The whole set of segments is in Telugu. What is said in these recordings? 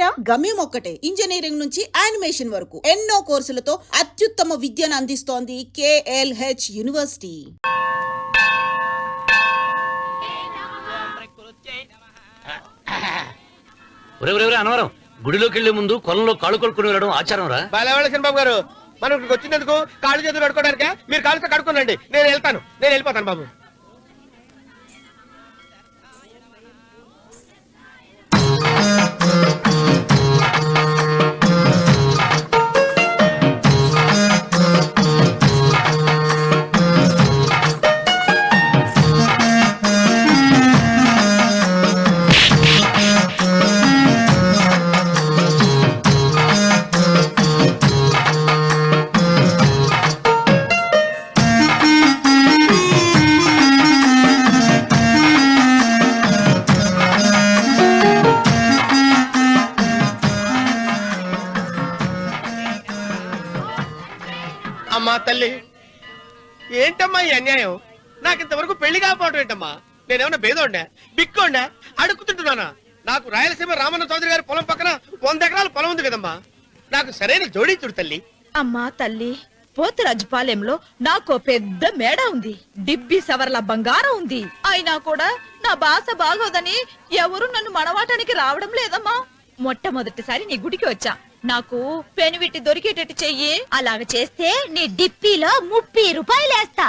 ఒకటేరా? గమ్యం ఒక్కటే. ఇంజనీరింగ్ నుంచి యానిమేషన్ వరకు ఎన్నో కోర్సులతో అత్యుత్తమ విద్యను అందిస్తోంది KLH యూనివర్సిటీ. అనవరం గుడిలోకి వెళ్లే ముందు కొలంలో కాళ్ళు కొడుకుని వెళ్ళడం ఆచారం రా. బాబు గారు మనం ఇక్కడికి వచ్చినందుకు కాళ్ళు చేతులు కడుక్కోవడానిక? మీరు కాళ్ళతో కడుక్కోనండి, నేను వెళ్ళిపోతాను బాబు. అమ్మా తల్లి, ఏంటమ్మా ఈ అన్యాయం? నాకింతవరకు పెళ్లి కాకపోవడం ఏంటమ్మా? నేనేమన్నా బేదోండా, బిక్కోండా, అడుగుతుంటున్నానా? నాకు రాయలసీమ రామన్న చౌదరి గారి పొలం పక్కన 100 ఎకరాల పొలం ఉంది కదమ్మా. నాకు సరైన జోడీ చూడు తల్లి. అమ్మా తల్లి, పోతురాజుపాలెంలో నాకు పెద్ద మేడ ఉంది, డిబ్బి సవర్ల బంగారం ఉంది. అయినా కూడా నా భాష బాగోదని ఎవరు నన్ను మనవాటానికి రావడం లేదమ్మా. మొట్టమొదటిసారి నీ గుడికి వచ్చా, నాకు పెనువిట్టి దొరికేటట్టు చెయ్యి. అలాగ చేస్తే నీ డిప్పీలో 30 రూపాయలు వేస్తా.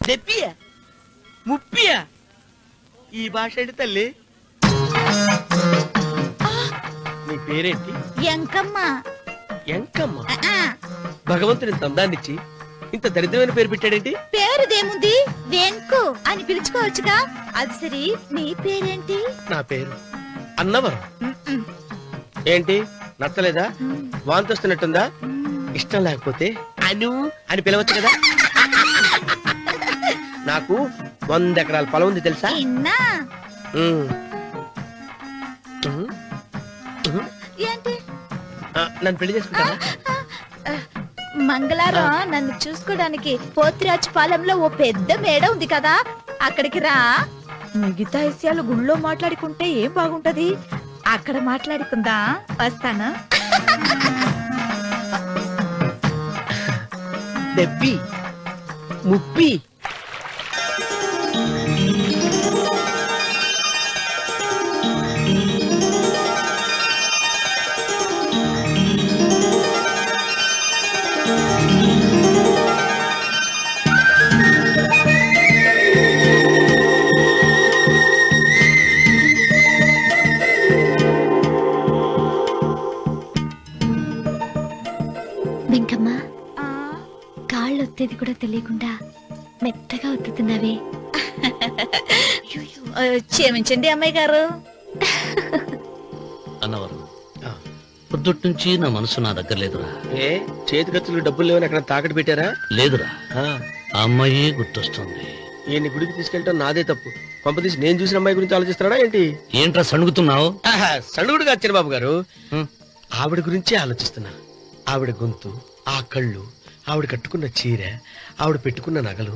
చెప్పియా 30? ఈ భాష ఏంటి తల్లి? నీ పేరేంటి? ఎంకమ్మ. ఎంకమ్మ? భగవంతుని తందాన్నిచ్చి ఇంత దరిద్రమైన పేరు పెట్టాడేంటి? పేరుదేముంది, వెంకు అని పిలుచుకోవచ్చుగా. అది సరి, నీ పేరేంటి? నా పేరు అన్నవరం. ఏంటి నచ్చలేదా? వాంతొస్తున్నట్టుందా? ఇష్టం లేకపోతే అను అని పిలవచ్చు కదా. నాకు 100 ఎకరాల పొలం ఉంది తెలుసా? ఏంటి? నన్ను పెళ్లి చేసుకుంటా? మంగళారం నన్ను చూసుకోవడానికి పోతురాజుపాలెంలో ఓ పెద్ద మేడ ఉంది కదా, అక్కడికి రా. మిగతా విషయాలు గుళ్ళో మాట్లాడుకుంటే ఏం బాగుంటది, అక్కడ మాట్లాడుకుందా. వస్తాను. దెబ్బి ముప్పి. వెంకమ్మ, కాళ్ళు ఒత్తేది కూడా తెలియకుండా మెత్తగా ఒత్తుతున్నావే. క్షమించండి అమ్మాయి గారు. అన్నవరం, పొద్దుటి నుంచి నా మనసు నా దగ్గర లేదురా. ఏ చేతి ఖర్చులు డబ్బులు లేవని అక్కడ తాకట్టు పెట్టారా? లేదురా, ఆ అమ్మాయి గుర్తొస్తుంది. ఈయన్ని గుడికి తీసుకెళ్ళటం నాదే తప్పు. పంపదీసి నేను చూసిన అమ్మాయి గురించి ఆలోచిస్తున్నాడా ఏంటి? ఏంట్రా సణుగుతున్నావు? సణుగుడుగా వచ్చారు బాబు గారు. ఆవిడ గురించి ఆలోచిస్తున్నా. ఆవిడ గొంతు, ఆ కళ్ళు, ఆవిడ కట్టుకున్న చీర, ఆవిడ పెట్టుకున్న నగలు.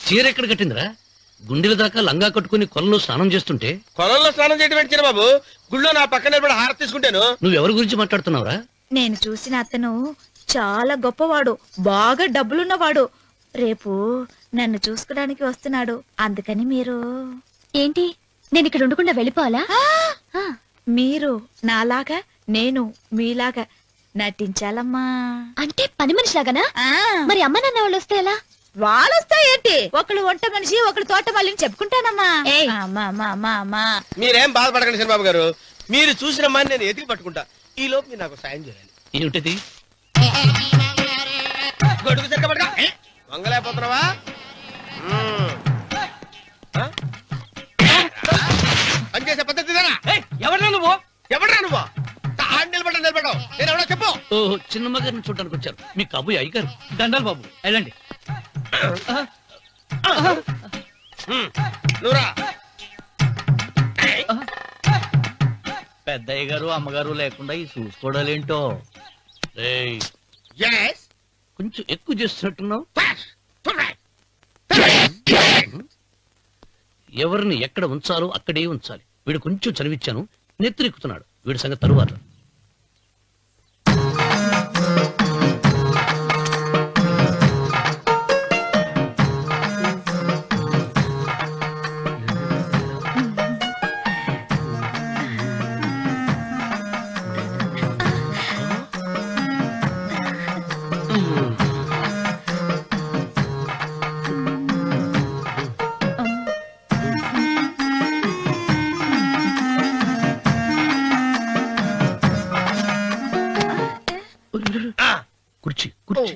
చీర ఎక్కడ కట్టిందిరా? గుండెల దాకా లంగా కట్టుకుని కొలంలో స్నానం చేస్తుంటే. కొలంలో స్నానం చేయడం ఏంటి బాబు? గుళ్ళో నా పక్కన నిలబడి హారతి తీసుకుంటాను. నువ్వెవరి గురించి మాట్లాడుతున్నావురా? నేను చూసిన అతను చాలా గొప్పవాడు, బాగా డబ్బులున్నవాడు. రేపు నన్ను చూసుకోవడానికి వస్తున్నాడు. అందుకని మీరు. ఏంటి, నేను ఇక్కడ ఉండకుండా వెళ్ళిపోవాలా? మీరు నాలాగా, నేను మీలాగా నటించాలమ్మా. అంటే పని మనిషిలాగానా? మరి అమ్మ నాన్న వాళ్ళు వస్తే ఎలా? వాళ్ళొస్తా ఏంటి, ఒకళ్ళు వంట మనిషి, ఒకళ్ళు తోట మళ్ళీ చెప్పుకుంటానమ్మా. మీరేం బాధపడకండి చంద్రబాబు గారు. మీరు చూసిన అమ్మాయిని నేను ఎతికి పట్టుకుంటా. ఈ లోపు మీరు నాకు సాయం చేయాలి. ఏమిటిది? గొడుగు సరిగ్గా పట్టుకో. వంగలేకపోతున్నావా? పనిచేసే పద్ధతి ఎవడరా నువ్వు? నిలబడ్డావు నేను ఎవడో చెప్పు. ఓహో, చిన్నమ్మ గారిని చూడడానికి వచ్చారు. మీ కాబోయే అయ్యగారు. దండాలు బాబు, వెళ్ళండి. నువ్వురా. పెద్దయ్య గారు అమ్మగారు లేకుండా ఈ చూసుకోవడాలేంటో. కొంచెం ఎక్కువ చేస్తున్నట్టున్నావు. ఎవరిని ఎక్కడ ఉంచాలో అక్కడే ఉంచాలి. వీడు కొంచెం చదివిచ్చాను, నెత్తిరెక్కుతున్నాడు. వీడి సంగతి తరువాత. కుర్చీ కుర్చీ.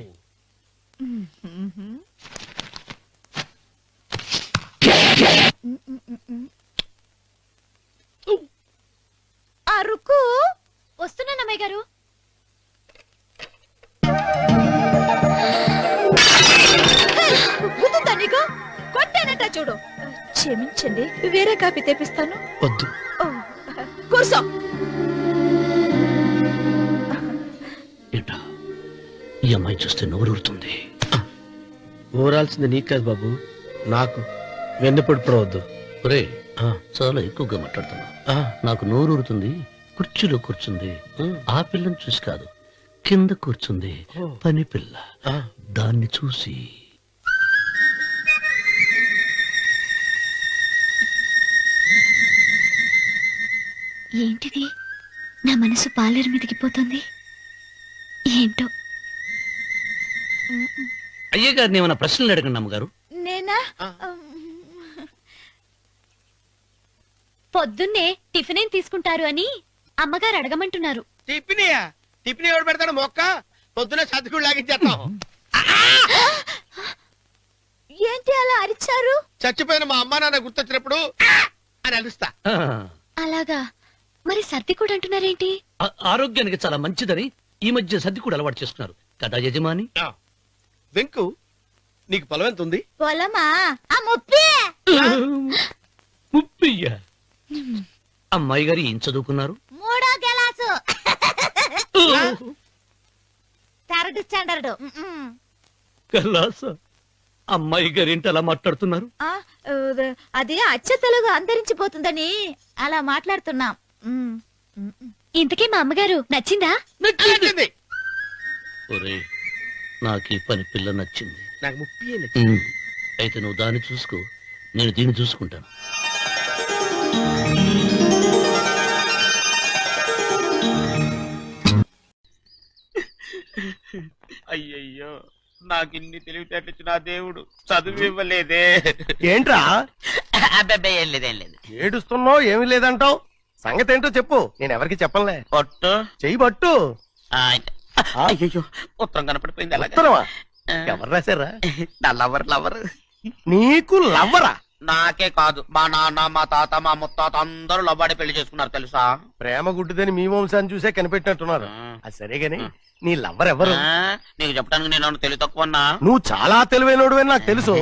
అరుకు వస్తున్నాను అమ్మాయి గారు. గుద్దుందా నీకు? కొట్టానట చూడు. క్షమించండి, వేరే కాపీ తెప్పిస్తాను. వద్దు. ఓ, కూర్చో. ఏంటా ఈ అమ్మాయి చూస్తే నోరూరుతుంది. ఊరాల్సింది నీకు కాదు బాబు, నాకు. వెన్నెపొడి పడవద్దు. ఒరే చాలా ఎక్కువగా మాట్లాడుతున్నా. నాకు నోరూరుతుంది. కుర్చీలో కూర్చుంది. ఆ పిల్లని చూసి కాదు, కింద కూర్చుంది పని పిల్ల. దాన్ని చూసి ఏంటిది? నా మనసు పాలేరు మీదకి పోతుంది. ఏంటో. అయ్య గారిని ఏమైనా ప్రశ్నలు అడగండి అమ్మగారు. నేనా? పొద్దున్నే టిఫిన్ ఏం తీసుకుంటారు అని అమ్మగారు అడగమంటున్నారు. టిఫినియా? టిఫిన్ ఎవడు పెడతాడు మొక్క? పొద్దునే సర్దుకుడు లాగించేస్తాం. ఏంటి అలా అరిచారు? చచ్చిపోయిన మా అమ్మా నాన్న గుర్తొచ్చినప్పుడు అని అలుస్తా. అలాగా? మరి సర్ది కూడా అంటున్నారేంటి? ఆరోగ్యానికి చాలా మంచిదని ఈ మధ్య సర్ది కూడా అలవాటు చేస్తున్నారు కదా యజమాని. వెంకు, నీకు పొలం ఎంత ఉంది? పొలమా? ఆ ముప్పి. ముప్పయ్య. అమ్మాయి గారు ఏం చదువుకున్నారు? 3వ క్లాసు, 3rd స్టాండర్డ్. కలాస. అమ్మాయి గారు ఏంటి అలా మాట్లాడుతున్నారు? అది అచ్చ తెలుగు అంతరించిపోతుందని అలా మాట్లాడుతున్నాం. ఇంతకీ మా అమ్మగారు నచ్చిందా? నచ్చింది. ఒరే నాకు ఈ పని పిల్ల నచ్చింది. నాకు ముప్పి. అయితే నువ్వు దాన్ని చూసుకో, నేను దీన్ని చూసుకుంటాను. అయ్యయ్యో, నాకిన్ని తెలివితేటచ్చు నా దేవుడు చదువు ఇవ్వలేదే. ఏంట్రా అబ్బాయి ఏం లేదు, ఏం లేదు. ఏడుస్తున్నావు? ఏమీ లేదంటావు. సంగతి ఏంటో చెప్పు, నేను ఎవరికి చెప్పనులే. పొట్టు చెయ్యి పట్టు. అయ్యో, ఉత్తరం కనపడిపోయింది. అలాగా ఉత్తరమా? ఎవరు రాశారా? నా లవర్ లవర్. నీకు లవ్వరా? నాకే కాదు, మా నాన్న, మా తాత, మా ముత్తాత అందరూ లవ్వాడి పెళ్లి చేసుకున్నారు తెలుసా. ప్రేమ గుడ్డిదని మీ వంశాన్ని చూసే కనిపెట్టినట్టున్నారు. అది సరే గాని నీ లవ్వర్ ఎవరు? నీకు చెప్పడానికి నేను తెలివి తక్కువన్నా. నువ్వు చాలా తెలివైనడు అని నాకు తెలుసు.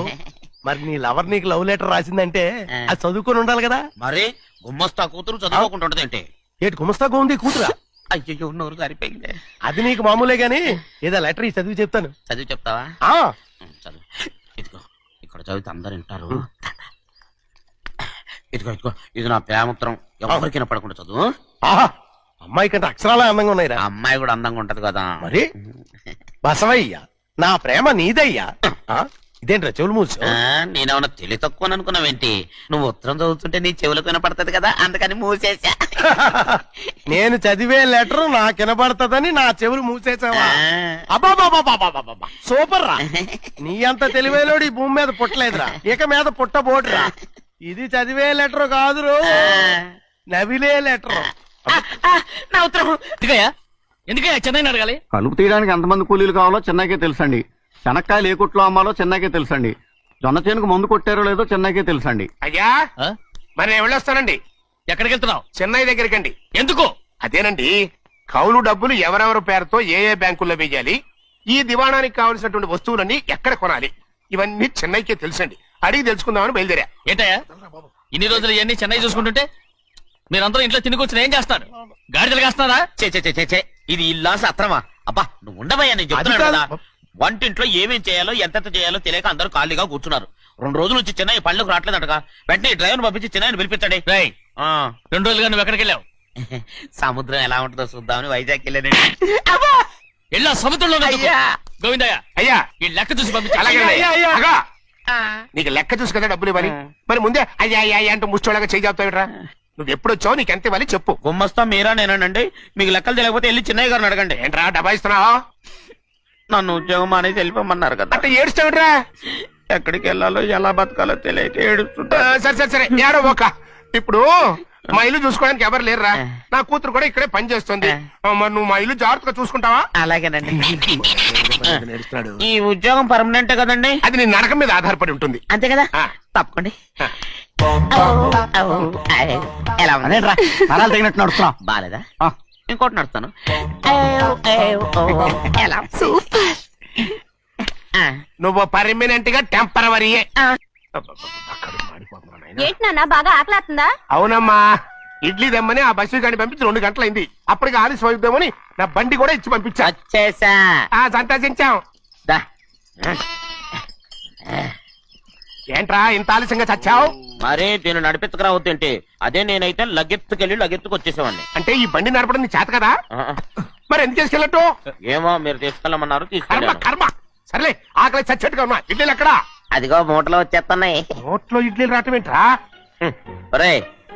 మరి నీ లవర్ నీకు లవ్ లెటర్ రాసిందంటే అది చదువుకొని ఉండాలి కదా. మరి గుమ్మస్తా కూతురు చదువుకోకుండా ఉండదేంటి? ఏటి గుమస్తాగా ఉంది కూతురా? అయ్యో, నోరు సరిపోయింది. అది నీకు మామూలే గాని ఏదో లెటర్ ఈ చదివి చెప్తాను. చదివి చెప్తావా? ఆ చదువు. ఇదిగో ఇక్కడ చదివితే అందరు వింటారు. ఇదిగో ఇదిగో, ఇది నా ప్రేమోత్తరం. ఎవరికి వినపడకుండా చదువు. ఆహా, అమ్మాయి కంటే అక్షరాలే అందంగా ఉన్నాయిరా. ఆ అమ్మాయి కూడా అందంగా ఉంటది కదా. మరి బసవయ్య, నా ప్రేమ నీదయ్యా. ఇదేంట్రా చెవులు మూసు? నేనేమన్నా తెలివి తక్కువ అనుకున్నావేంటి? నువ్వు ఉత్తరం చదువుతుంటే నీ చెవులకు వినపడుతుంది కదా, అందుకని మూసేసా. నేను చదివే లెటర్ నాకు వినపడుతుందని నా చెవులు మూసేసావా? అబ్బాబాబాబాబాబాబా, సూపర్ రా. నీ అంత తెలివేలోడు ఈ భూమి మీద పుట్టలేదురా, ఇక మీద పుట్టబోడురా. ఇది చదివే లెటర్ కాదురు, నవిలే లెటర్. నా ఉత్తరం ఎందుకయ్యా చెన్నైని అడగాలి? కలుపు తీయడానికి ఎంతమంది కూలీలు కావాలో చెన్నైకే తెలుసండి. శనక్కాయలు ఏ కొట్లో అమ్మాలో చెన్నైకే తెలుసండి. జొన్న చేనుకు మందు కొట్టారో లేదో చెన్నైకే తెలుసండి. అయ్యా మరి నేను వెళ్ళొస్తానండి. ఎక్కడికి వెళ్తున్నావు? చెన్నై దగ్గరికండి. ఎందుకు? అదేనండి, కౌలు డబ్బులు ఎవరెవరి పేరుతో ఏ ఏ బ్యాంకుల్లో వేయాలి, ఈ దివాణానికి కావలసినటువంటి వస్తువులన్నీ ఎక్కడ కొనాలి, ఇవన్నీ చెన్నైకే తెలుసండి. అడిగి తెలుసుకుందామని బయలుదేరా. ఏంటయ్యా ఇన్ని రోజులు ఇవన్నీ చెన్నై చూసుకుంటుంటే మీరందరూ ఇంట్లో తిని కూర్చొని ఏం చేస్తారు? గాడిదలు కాస్తున్నారా? చే చే చే చే, ఇది ఇల్లా సత్రమా? అబ్బా నువ్వు ఉండవయ్యా, నేను చెప్తున్నాను కదా. వంటింట్లో ఏమేం చేయాలో ఎంతెంత చేయాలో తెలియక అందరూ ఖాళీగా కూర్చున్నారు. 2 రోజుల నుంచి చిన్న పళ్ళకు రావట్లేదటగా. వెంటనే డ్రైవర్ పంపించి చిన్న పిలిపించండి. 2 రోజులుగా నువ్వు ఎక్కడికి వెళ్ళావు? సముద్రం ఎలా ఉంటుందో చూద్దామని వైజాగ్ వెళ్ళానండి. వెళ్ళా సముద్రంలో అయ్యా. గోవిందయ్య అయ్యా ఈ లెక్క చూసి పంపించు. అగా నీకు లెక్క చూసి కదా డబ్బులు ఇవ్వాలి. మరి ముందే అయ్యా అయ్యా అయ్యా అంటూ ముష్టోళ్ళగా చేయి చెప్తావిట్రా. నువ్వు ఎప్పుడు వచ్చావు, నీకు ఎంత ఇవ్వాలి చెప్పు. గుమ్మస్తా మీరా నేనండి. మీకు లెక్కలు తెలియకపోతే వెళ్ళి చిన్నయ్య గారిని అడగండి. ఏంట్రా డబ్బా ఇస్తున్నావా? నన్ను ఉద్యోగం అనేది వెళ్ళిపోమన్నారు కదా. అంటే ఏడుస్తావిట్రా. ఎక్కడికి వెళ్ళాలో ఎలా బతకాలో తెలియక ఏడుస్తుంటా. సరే సరే సరే ఏడో ఒక. ఇప్పుడు మా ఇల్లు చూసుకోవడానికి ఎవరు లేరురా. నా కూతురు కూడా ఇక్కడే పని చేస్తుంది. మరి నువ్వు మా ఇల్లు జాగ్రత్తగా చూసుకుంటావా? అలాగేనండి. ఈ ఉద్యోగం పర్మనెంట్ కదండి? అది నీ నరకం మీద ఆధారపడి ఉంటుంది. అంతే కదా. ఆ. తప్పకండి. ఎలా ఉంది? అదేంట్రా నరాలు తగినట్టు నడుస్తున్నావు? బాలేదా? ఆ. ఇంకోటి నడుస్తాను. ఎలా ఉంది? సూపర్. ఆ. నువ్వు పర్మనెంట్ గా టెంపరవరీయే. ఆ. ఏంటి నాన్న బాగా ఆకలాతుందా? అవునమ్మా, ఇడ్లీ దమ్మని ఆ బస్సు గాని పంపించి 2 గంటలైంది. అప్పటికి ఆలస్యం అవుతామని నా బండి కూడా ఇచ్చి పంపించా. వచ్చేసా. సంతోషించాం. దా. ఏంట్రా ఇంత ఆలస్యంగా చచ్చావు? మరి దీన్ని నడిపించకరావద్దేంటి? అదే నేనైతే లగెత్తుకెళ్ళి లగెత్తుకు వచ్చేసామండి. అంటే ఈ బండి నడపడం నీ చేత కదా? మరి ఎందుకు చేసుకెళ్ళట్టు? ఏమో మీరు తీసుకెళ్ళమన్నారు, కర్మ తీసుకెళ్ళాను. కర్మ. సర్లే ఆకలి చచ్చట్టుగా ఉన్నా. ఇడ్లీలు ఎక్కడా? అదిగో మూటలో వచ్చేస్తున్నాయి. నోట్లో ఇడ్లీలు రావటం ఏంట్రా? ఒరే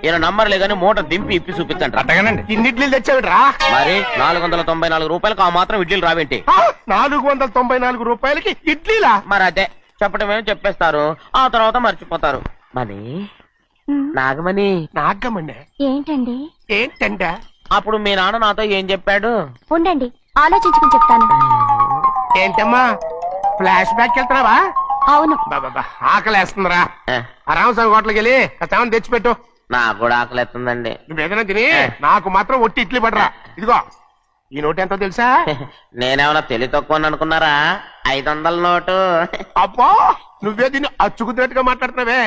ఈయన నంబర్లే గానీ మూట దింపి ఇప్పి చూపించండి. అట్టగానండి. ఇన్ని ఇడ్లీలు తెచ్చావిడ్రా? మరి 494 రూపాయలకు ఆ మాత్రం ఇడ్లీలు రావేంటి? 494 రూపాయలకి ఇడ్లీలా? మరి అదే చెప్పడమేమో చెప్పేస్తారు, ఆ తర్వాత మర్చిపోతారు. మని నాగమణి, నాగమ్మండి. ఏంటండి? ఏంటంట? అప్పుడు మీ నాన్న నాతో ఏం చెప్పాడు? ఉండండి ఆలోచించుకుని చెప్తాను. ఏంటమ్మా ఫ్లాష్ బ్యాక్ వెళ్తున్నావా? అవును. బాబా ఆకలేస్తుందిరా. ఆ, ఆ రామస్వామి హోటల్కి వెళ్ళి కాస్త తెచ్చిపెట్టు. నాకు కూడా ఆకలిస్తుందండి. నువ్వేదైనా తిని నాకు మాత్రం ఒట్టి ఇడ్లీ పడరా. ఇదిగో ఈ నోటు ఎంతో తెలుసా? నేనేమన్నా తెలివి తక్కువ అనుకున్నారా? 500 నోటు. అబ్బో నువ్వే దీన్ని అచ్చుకుతున్నట్టుగా మాట్లాడుతున్నావే.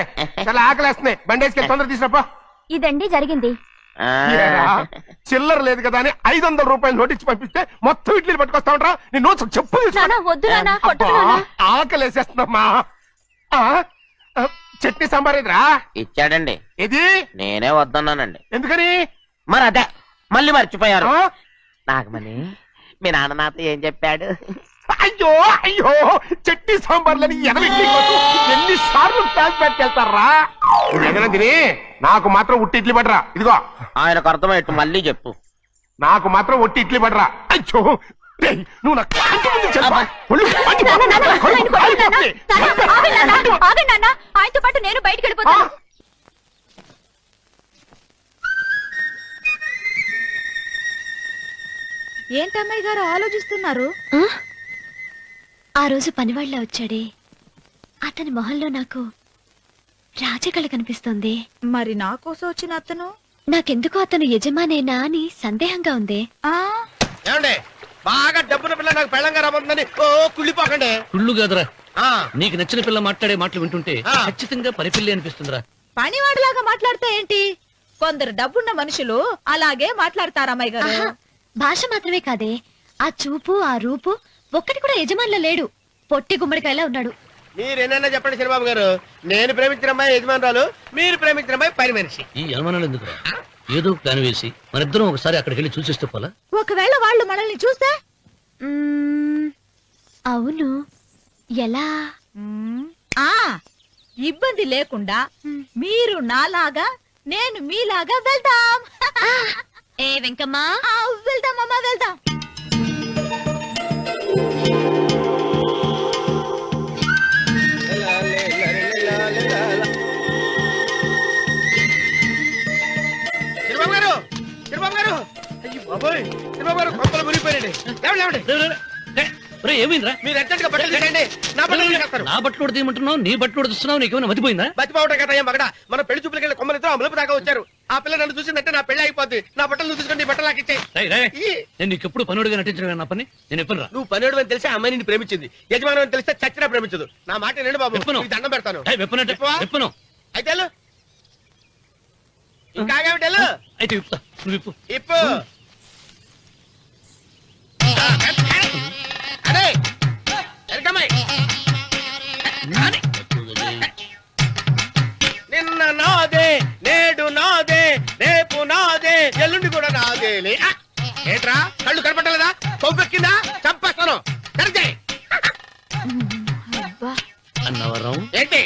చాలా ఆకలేస్తున్నాయి. బండేసుకెళ్ళి తొందర తీసినప్ప. ఇదండి జరిగింది. ఆ, చిల్లర లేదు కదా అని 500 రూపాయలు నోటు ఇచ్చి పంపిస్తే మొత్తం ఇడ్లీలు పట్టుకొస్తా ఉంటా. నీ నోట్స్ చెప్పు తీసుకో. నాన్న వద్దు నాన్న అబ్బా, కొట్టకు నాన్న. ఆకలేసేస్తున్నామ్మా. చట్నీ సాంబార్ ఎదురా? ఇచ్చాడండి. ఇది నేనే వద్దన్నానండి. ఎందుకని? మరి అదే మళ్ళీ మర్చిపోయారు. ఆ? నాగమణి మీ నాన్న నాతో ఏం చెప్పాడు? అయ్యో అయ్యో చట్నీ సాంబార్లని ఎన్ని సార్లు ఫ్లాష్ బ్యాక్ వెళ్తారా? ఏదైనా తిని నాకు మాత్రం ఉట్టి ఇడ్లీ పడరా. ఇదిగో ఆయనకు అర్థమయ్యట్టు మళ్ళీ చెప్పు. నాకు మాత్రం ఒట్టి ఇడ్లీ పడరా. అయ్యో రేయ్, నువ్వు నా కంటి ముందు చెప్పా. ఒళ్ళు మండిపో- నాన్న, నాన్న, ఆయన కొట్టకు నాన్న. నాన్న, ఆగండి నాన్న, మండిపో- ఆగండి నాన్న. ఆయనతో పాటు నేను బయటికి వెళ్ళిపోతాను. ఏంటమ్మాయి గారు ఆలోచిస్తున్నారు? ఆ? ఆ రోజు పనివాళ్ళ వచ్చాడే అతని మొహంలో నాకు రాజకళ కనిపిస్తోంది. మరి నా కోసం వచ్చిన అతను నాకెందుకో అతను యజమానేనా అని సందేహంగా ఉంది. ఆ ఏమండి బాగా డబ్బున పిల్ల నాకు పెళ్ళంగా రమ్మందని కుళ్ళిపోకండి. కుళ్ళు కాదురా, ఆ, నీకు నచ్చిన పిల్ల మాట్లాడే మాటలు వింటుంటే ఆ. ఖచ్చితంగా పనిపిల్లి అనిపిస్తుందిరా. పనివాడిలాగా మాట్లాడతా ఏంటి? కొందరు డబ్బున్న మనుషులు అలాగే మాట్లాడతారు అమ్మాయి గారు. ఆహా, భాష మాత్రమే కాదే, ఆ చూపు ఆ రూపు ఒక్కటి కూడా యజమానిలో లేడు. పొట్టి గుమ్మడికాయలా ఉన్నాడు. మీరేనన్నా చెప్పండి చంద్రబాబు గారు. నేను ప్రేమించిన అమ్మాయి యజమానురాలు, మీరు ప్రేమించిన అమ్మాయి పని మనిషి. ఈ అనుమానాలు ఎందుకురా? ఏదో ప్లాన్ వేసి మనిద్దరం ఒకసారి అక్కడికి వెళ్ళి చూసేస్తే పోలా? ఒకవేళ వాళ్ళు మనల్ని చూస్తే? మ్మ్, అవును. ఎలా? ఆ ఇబ్బంది లేకుండా మీరు నాలాగా నేను మీలాగా వెళ్దాం. ఏ వెంకమ్మా, వెళ్దాం అమ్మా వెళ్దాం. చంద్రబాబు గారు, చంద్రబాబు గారు, అయ్యో బాబోయ్, చంద్రబాబు గారు కొంపలు మునిగిపోయారండి. లేవండి, లేవండి. ఏమైందిరా? మీరు అర్జెంట్గా బట్టలు తీయండి. నా బట్టలు తీసేస్తారు. నా బట్టలు కూడా తీయమంటున్నావు, నీ బట్టలు కూడా తీస్తున్నావు, నీకేమైనా మతిపోయిందా? బతిపావటం కదా ఏం మగడ. మన పెళ్లి చూపులకి వెళ్ళి కొమ్మలతో అమలుపు దాకా వచ్చారు. ఆ పిల్ల నన్ను చూసిందంటే నా పెళ్లి అయిపోద్ది. నా బట్టలు నువ్వు తీసుకొని నీ బట్టలు నాకు ఇచ్చేయి. రేయ్, రేయ్, నేను నీకు ఎప్పుడు పనుడిగా నటించడం నా పని. నేను ఎప్పుడు రా? నువ్వు పనివాడు అని తెలిసి ఆ అమ్మాయి నిన్ను ప్రేమించింది. యజమాని అని తెలిస్తే చచ్చినా ప్రేమించదు. నా మాట నేను బాబు, విప్పను. నీకు దండం పెడతాను. వెప్పనంటే విప్పవా? వెప్పను. అయితే వెళ్ళు. ఇంకా ఆగేమిటి వెళ్ళు. అయితే విప్పుతా, నువ్వు విప్పు. ఇప్పు. అరే కళ్ళు కనపట్టలేదా? కొవ్వెక్కిందా? చంపేస్తాను. కరెక్టే. అబ్బా. అన్నవరం ఏంటి?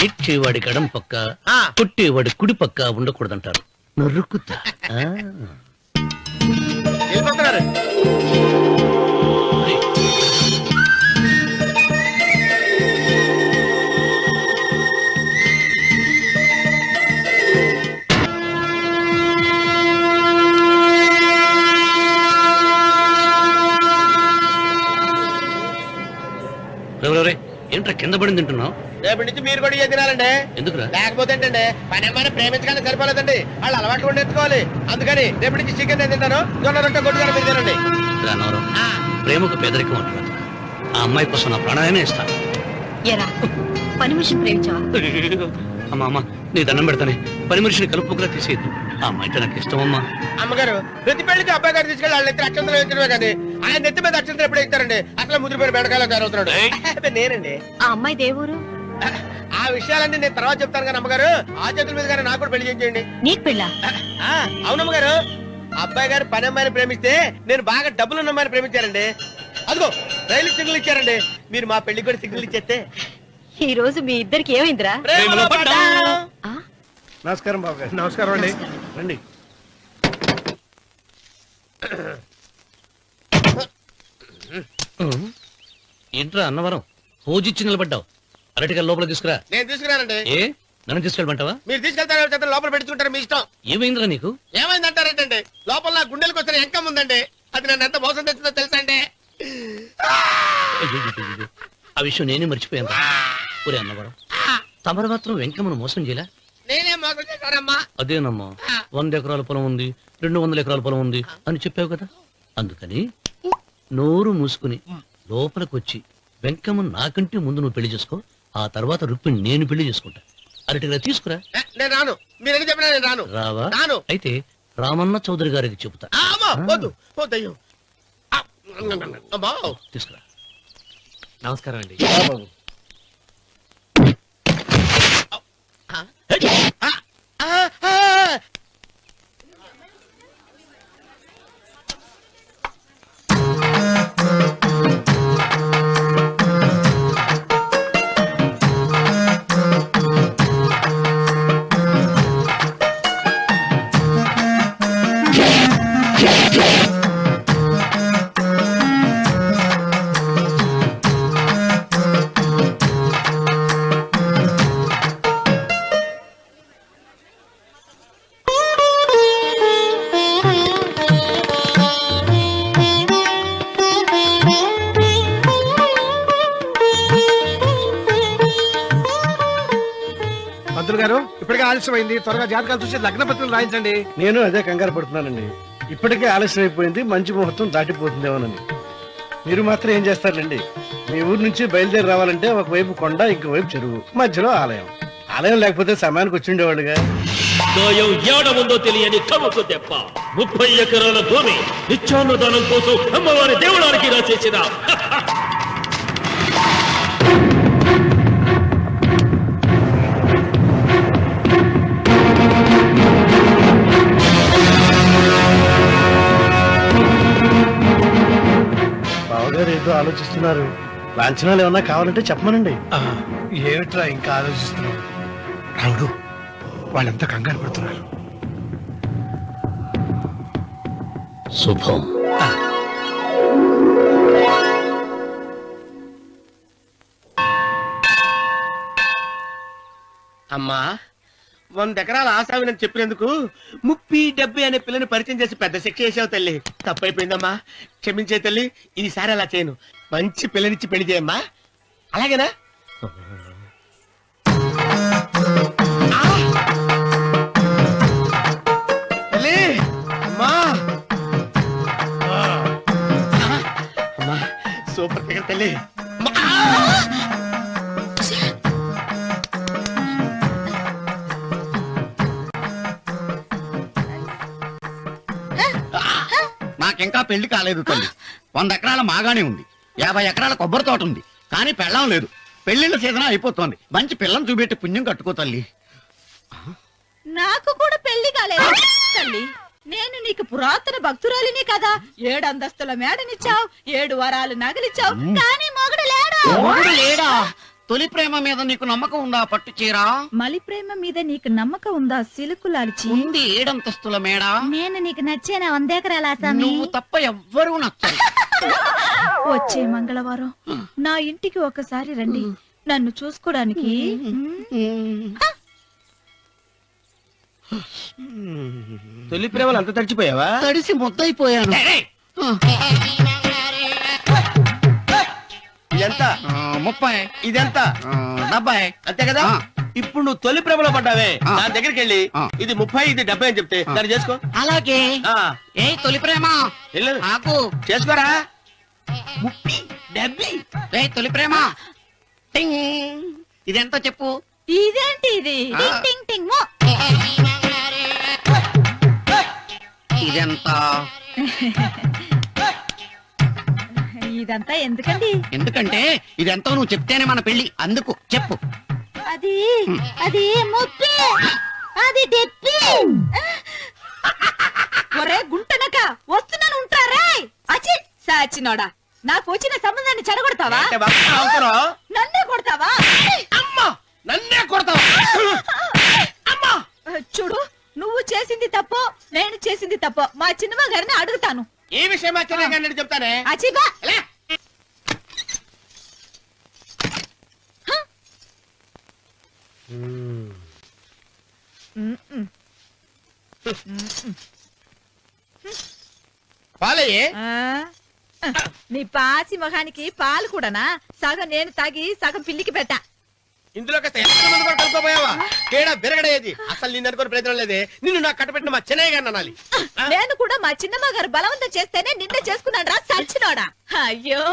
ఇచ్చేవాడి గడం పక్క ఆ. కొట్టేవాడి కుడి పక్క ఉండకూడదంటారు. నరుకుతా ఆ. వెళ్ళిపోతున్నారు. రేయ్, ఏంట్రా కింద పడింది తింటున్నావు? రేపటి నుంచి మీరు కూడా ఇదే తినాలండి. ఎందుకురా? లేకపోతే ఏంటండి, పని అమ్మాయిని ప్రేమించగానే సరిపోలేదండి, వాళ్ళు అలవాటు కూడా నేర్చుకోవాలి. అందుకని రేపటి నుంచి చికెన్ నేను తింటాను, జొన్న రొట్టె కొట్టుకొని మీరు తినండి. రా అన్నవరం, ప్రేమకు పేదరికం అంటున్నారు. ఆ అమ్మాయి కోసం నా ప్రాణాయనే ఇస్తాను. ఎరా పని మనిషిని ప్రేమించావా? అమ్మా అమ్మా, నీ దండం పెడతానే, పని మనిషిని కలుపుకులా తీసేయద్దు. ఆ అమ్మాయితో నాకు ఇష్టం అమ్మా. అమ్మగారు, ప్రతి పెళ్లికి అబ్బాయి గారు తీసుకెళ్ళి వాళ్ళ ఎత్తి అక్షంతలు వేయించడమే కానీ ఆయన నెత్తి మీద అక్షంతలు ఎప్పుడు ఇస్తారండి? అసలు ముద్రపోయిన బెడకాయలో తయారవుతున్నాడు. అబ్బే, నేనండి. ఆ అమ్మాయి దేవురు ఆ విషయాలన్నీ నేను తర్వాత చెప్తాను కానీ అమ్మగారు, ఆ చేతుల మీద గానీ నాకు కూడా పెళ్లి చేయండి. నీకు పెళ్ళా? అవునమ్మగారు, అబ్బాయి గారు పని అమ్మాయిని ప్రేమిస్తే నేను బాగా డబ్బులు ఉన్న అమ్మాయిని ప్రేమించారండి. అదిగో రైలు సిగ్నల్ ఇచ్చారండి. మీరు మా పెళ్లికి కూడా సిగ్నల్ ఇచ్చేస్తే ఈ రోజు మీ ఇద్దరికి ఏమైందిరా? ప్రేమలో పడ్డాం. ఆ? నమస్కారం బాబు గారు. నమస్కారం అండి. రండి. ఏంట్రా అన్నవరం, పూజిచ్చి నిలబడ్డావు? అరటిగా లోపల తీసుకురా. నేను తీసుకున్నానండి. ఏ నన్ను తీసుకెళ్ళమంటావా? మీరు తీసుకెళ్తారు, లోపల పెట్టుకుంటారు, మీ ఇష్టం. ఏమైందిరా నీకు? ఏమైందంటారేంటండి? లోపల నా గుండెలకు వచ్చిన ఎంకం ఉందండి. అది నన్ను ఎంత మోసం తెచ్చిందో తెలుసా అండి? అయ్యయ్యయ్యయ్యో, ఆ విషయం నేనే మర్చిపోయాను. ఒరే అన్నవరం, తమరు మాత్రం వెంకమ్మను మోసం చేయలే? నేనే మోసం చేశానమ్మా. అదేనమ్మా, 100 ఎకరాల పొలం ఉంది, 200 ఎకరాల పొలం ఉంది అని చెప్పావు కదా. అందుకని నోరు మూసుకుని లోపలికి వచ్చి వెంకమ్మ నాకంటే ముందు నువ్వు పెళ్లి చేసుకో, ఆ తర్వాత రుక్మిణి నేను పెళ్లి చేసుకుంటా. అరటిగా తీసుకురా. నేను రాను. మీరేం చెప్పినా నేను రాను. రావా? రాను. అయితే రామన్న చౌదరి గారికి చెబుతా. అమ్మా, వద్దు వద్దయ్యో. అమ్మా, తీసుకురా. నమస్కారం అండి. పంతులు గారు, ఇప్పటికే ఆలస్యమైంది, త్వరగా జాతకాలు చూసి లగ్న పత్రికలు రాయించండి. నేను అదే కంగారు పడుతున్నానండి. ఇప్పటికే ఆలస్యం అయిపోయింది, మంచి ముహూర్తం దాటిపోతుందేమోనని. మీరు మాత్రం ఏం చేస్తారండి? మీ ఊరు నుంచి బయలుదేరి రావాలంటే ఒకవైపు కొండ, ఇంకోవైపు చెరువు, మధ్యలో ఆలయం. ఆలయం లేకపోతే సమయానికి వచ్చి ఉండేవాళ్ళుగా. దోయం ఏడముందో తెలియని కవుకు దెబ్బ. 30 ఎకరాల భూమి నిత్యాన్నదానం కోసం అమ్మవారి దేవుడానికి రాసేసిన బావగారు ఏదో ఆలోచిస్తున్నారు. లాంఛనాలు ఏమన్నా కావాలంటే చెప్పమనండి. ఏమిట్రా ఇంకా ఆలోచిస్తున్నావు? రావుడు, వాళ్ళంతా కంగారు పడుతున్నారు. శుభం. అమ్మా, 100 ఎకరాల ఆశావినని చెప్పినందుకు 30-70 అనే పిల్లని పరిచయం చేసి పెద్ద శిక్ష చేసావు తల్లి. తప్పైపోయిందమ్మా, క్షమించే తల్లి. ఈసారి అలా చేయను. మంచి పిల్లనిచ్చి పెళ్లి చేయమ్మా. అలాగేనా? తల్లి, అమ్మా. అమ్మా, సూపర్ ఫిగర్ తల్లి. నాకింకా పెళ్లి కాలేదు తల్లి. 100 ఎకరాల మాగానే ఉంది, 50 ఎకరాల కొబ్బరి తోట ఉంది, కానీ పెళ్ళం లేదు. పెళ్లిళ్ళ సీజన్ అయిపోతోంది. మంచి పిల్లని చూపెట్టి పుణ్యం కట్టుకో తల్లి. నాకు కూడా పెళ్లి కాలేదు తల్లి. నేను నీకు పురాతన భక్తురాలిని కదా. 7 అంతస్తుల మేడనిచ్చావు, 7 వరాలు నగలిచ్చావు, కానీ మొగుడు లేడు. మొగుడు లేడా? తొలి ప్రేమ మీద నీకు నమ్మకం ఉందా పట్టు చీర? మలి ప్రేమ మీద నీకు నమ్మకం ఉందా సిలుకు లాల్చి? ఉంది 7 అంతస్తుల మేడ. నేను నీకు నచ్చేనా 100 ఎకరాల ఆసామి? నువ్వు తప్ప ఎవ్వరూ నచ్చరు. వచ్చే మంగళవారం నా ఇంటికి ఒకసారి రండి, నన్ను చూసుకోడానికి. తొలి ప్రేమలు అంత తడిచిపోయావా? తడిసి ముద్దయిపోయాను. ఎంత? 30. ఇదెంత? 70. అంతే కదా. ఇప్పుడు నువ్వు తొలి ప్రేమలో పడ్డావే, దాని దగ్గరికి వెళ్ళి ఆ. ఇది 30 ఇది 70 అని చెప్తే దాన్ని చేసుకో. అలాగే. ఆ, ఏ తొలి ప్రేమ వెళ్ళు. ఆకు. చేసుకోరా. 30, 70. ఏ తొలి ప్రేమ టింగ్. ఇదెంత చెప్పు? ఇదేంటి ఇది? టింగ్ టింగ్ టింగ్ మో. ఇదెంత? ఇదంతా ఎందుకండి? ఎందుకంటే ఇదెంతో నువ్వు చెప్తేనే మన పెళ్లి. అందుకు చెప్పు. అది అది ముప్పి, అది డెప్పి. ఒరే గుంటనక, వస్తున్నాను ఉంటారే. అచి సాచినోడా, నాకు వచ్చిన సంబంధాన్ని చెడగొడతావా? అంటే వస్తా అవుతున్నావు? నన్నే కొడతావా? అమ్మా, నన్నే కొడతావు? అమ్మా, చూడు, నువ్వు చేసింది తప్పో నేను చేసింది తప్పో మా చిన్నమ్మ గారిని అడుగుతాను. ఈ విషయం మా చెల్లె గారిని చెప్తానే. అచిబా ఎలా? పాలయ్యే. నీ పాసి మొహానికి పాలు కూడానా? సగం నేను తాగి సగం పిల్లికి పెట్టా. ఇందులో కాస్త ఎంత మంది కూడా కలుపుకోపోయావా? తేడా విరగడేది. అసలు నిన్ను అనుకునే ప్రయత్నం లేదే. నిన్ను నాకు కట్టబెట్టిన మా చెన్నయ్య గారిని అనాలి. నేను కూడా మా చిన్నమ్మ గారు బలవంతం చేస్తేనే నిన్నే చేసుకున్నాడు రా సచ్చినోడా. అయ్యో,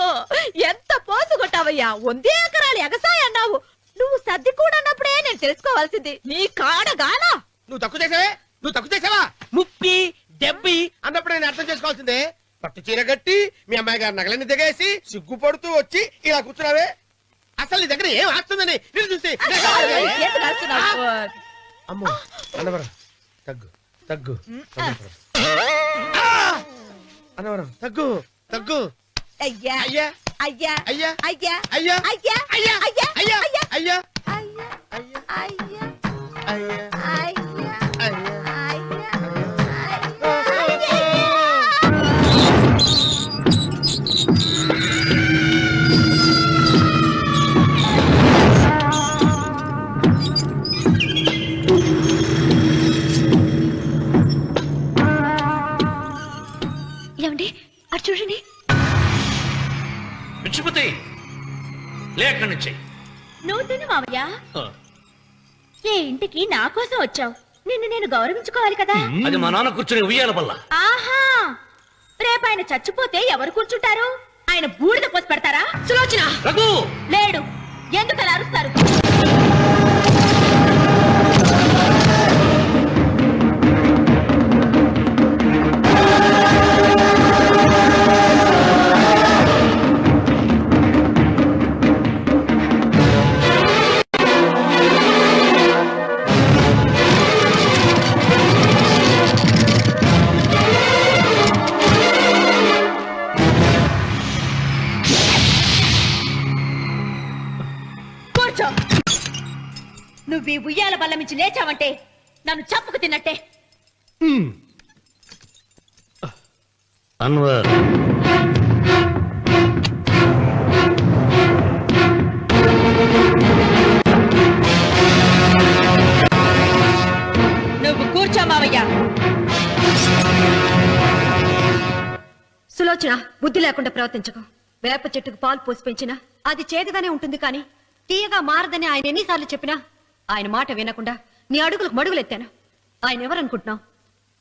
ఎంత పోసు కొట్టావయ్యా. 100 ఎకరాలు ఎగసాయ అన్నావు. నువ్వు సర్ది కూడా అన్నప్పుడే నేను తెలుసుకోవాల్సింది. నీ కాడగానా? నువ్వు తక్కువ చేసావే? నువ్వు తక్కువ చేసావా? 30, 70 అన్నప్పుడు నేను అర్థం చేసుకోవాల్సిందే. పట్టు చీర కట్టి మీ అమ్మాయి గారు నగలన్నీ దిగేసి సిగ్గుపడుతూ వచ్చి ఇలా కూర్చున్నావే. అసలు నీ దగ్గర ఏం ఆస్తుందని నేను చూసి. ఏంటి రాస్తున్నావు? అమ్మో, అన్నవరం తగ్గు తగ్గు. అన్నవరం తగ్గు తగ్గు. అయ్యా అయ్యా అయ్యా అయ్యా అయ్యా అయ్యా అయ్యా అయ్యా అయ్యా అయ్యా అయ్యా అయ్యా అయ్యా అయ్యా అయ్యా అయ్యా అయ్యా అయ్యా. ఏమండి అటు చూడండి. పిచ్చిపోతే లే అక్కడి నుంచి. నువ్వు తిను మావయ్య. ఏ ఇంటికి నా కోసం వచ్చావు, నిన్ను నేను గౌరవించుకోవాలి కదా. అది మా నాన్న కూర్చుని ఉయ్యాల వల్ల. ఆహా, రేపు ఆయన చచ్చిపోతే ఎవరు కూర్చుంటారు? ఆయన బూడిద పోసి పెడతారా? సులోచన రఘు లేడు, ఎందుకలా అరుస్తారు? నువ్వు ఈ ఉయ్యాల బల్ల మించి లేచావంటే నన్ను చంపుకు తిన్నట్టే. అన్వర్, నువ్వు కూర్చో మావయ్య. సులోచన, బుద్ధి లేకుండా ప్రవర్తించకు. వేప చెట్టుకు పాలు పోసి పెంచినా అది చేదుగానే ఉంటుంది, కానీ తీయగా మారదని ఆయన ఎన్నిసార్లు చెప్పినా ఆయన మాట వినకుండా నీ అడుగులకు మడుగులెత్తాను. ఆయన ఎవరనుకుంటున్నావు?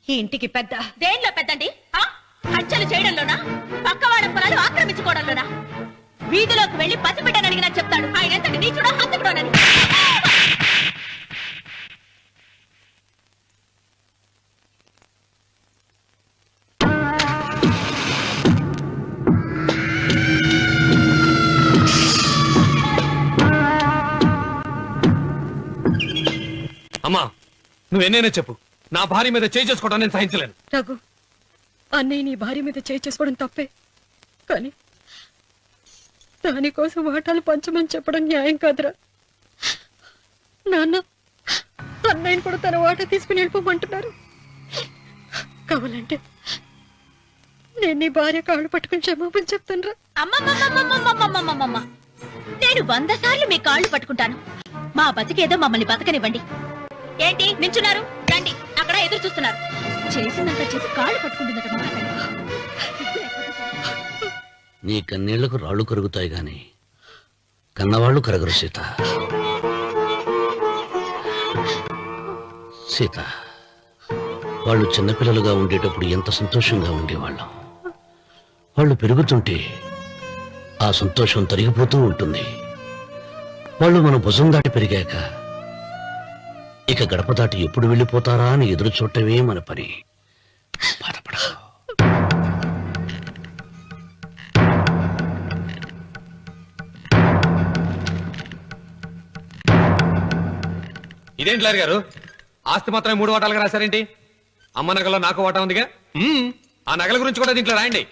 ఈ ఇంటికి పెద్ద. దేనిలో పెద్దండి? హత్యలు చేయడంలోనా? పక్కవాడ పొలాలు ఆక్రమించుకోవడంలోనా? వీధిలోకి వెళ్లి పసిబిడ్డని అడిగినా చెప్తాడు ఆయన ఎంతటి నీచుడో హంతకుడోనని. అమ్మా, నువ్వెన్నైనా చెప్పు, నా భార్య మీద చేయి చేసుకోవడం నేను సహించలేను. రఘు, అన్నయ్య నీ భార్య మీద చేయి చేసుకోవడం తప్పే, కానీ దానికోసం వాటాలు పంచమని చెప్పడం న్యాయం కాదురా. నాన్న అన్నయ్యని కూడా తన వాటా తీసుకుని వెళ్ళిపోమంటున్నారు. కావాలంటే నేను నీ భార్య కాళ్ళు పట్టుకుని క్షమాపణ చెప్తాను రా. అమ్మమ్మమ్మమ్మమ్మమ్మమ్మమ్మమ్మ, నేను 100 సార్లు మీ కాళ్ళు పట్టుకుంటాను. మా బతికేదో మమ్మల్ని బతకనివ్వండి. ఏంటి నించున్నారు? రండి, అక్కడ ఎదురు చూస్తున్నారు. చేసినంత చేసి కాళ్ళు పట్టుకుంటుందట మా అతను. నీ కన్నీళ్లకు రాళ్ళు కరుగుతాయి గాని కన్నవాళ్ళు కరగరు సీత. సీత, వాళ్ళు చిన్నపిల్లలుగా ఉండేటప్పుడు ఎంత సంతోషంగా ఉండేవాళ్ళం. వాళ్ళు పెరుగుతుంటే ఆ సంతోషం తరిగిపోతూ ఉంటుంది. వాళ్ళు మన భుజం దాటి పెరిగాక ఇక గడప దాటి ఎప్పుడు వెళ్ళిపోతారా అని ఎదురు చూడటమే మన పని. బాధపడ. ఇదేంటి లాయర్ గారు, ఆస్తి మాత్రమే 3 వాటాలుగా రాశారేంటి? అమ్మ నగలో నాకు వాటా ఉందిగా. ఆ నగల గురించి కూడా దీంట్లో రాయండి.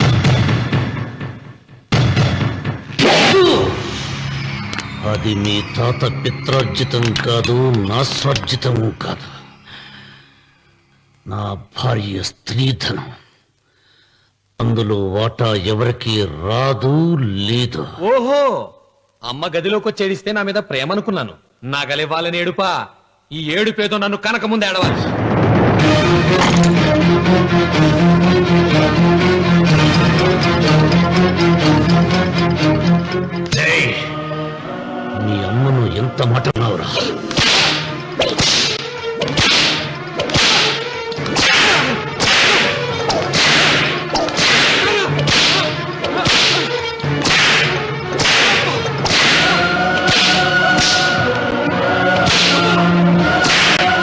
అది మీ తాత పిత్రార్జితం కాదు, నా స్వార్జితము కాదు. నా భార్య స్త్రీధనం. అందులో వాటా ఎవరికి రాదు లేదు. ఓహో, అమ్మ గదిలోకి వచ్చేడిస్తే నా మీద ప్రేమ అనుకున్నాను. నగలివ్వాలని ఏడుపా. ఈ ఏడుపేదో నన్ను కనక ముందు ఏడవాలి. మీ అమ్మను ఎంత మాట అన్నావురా?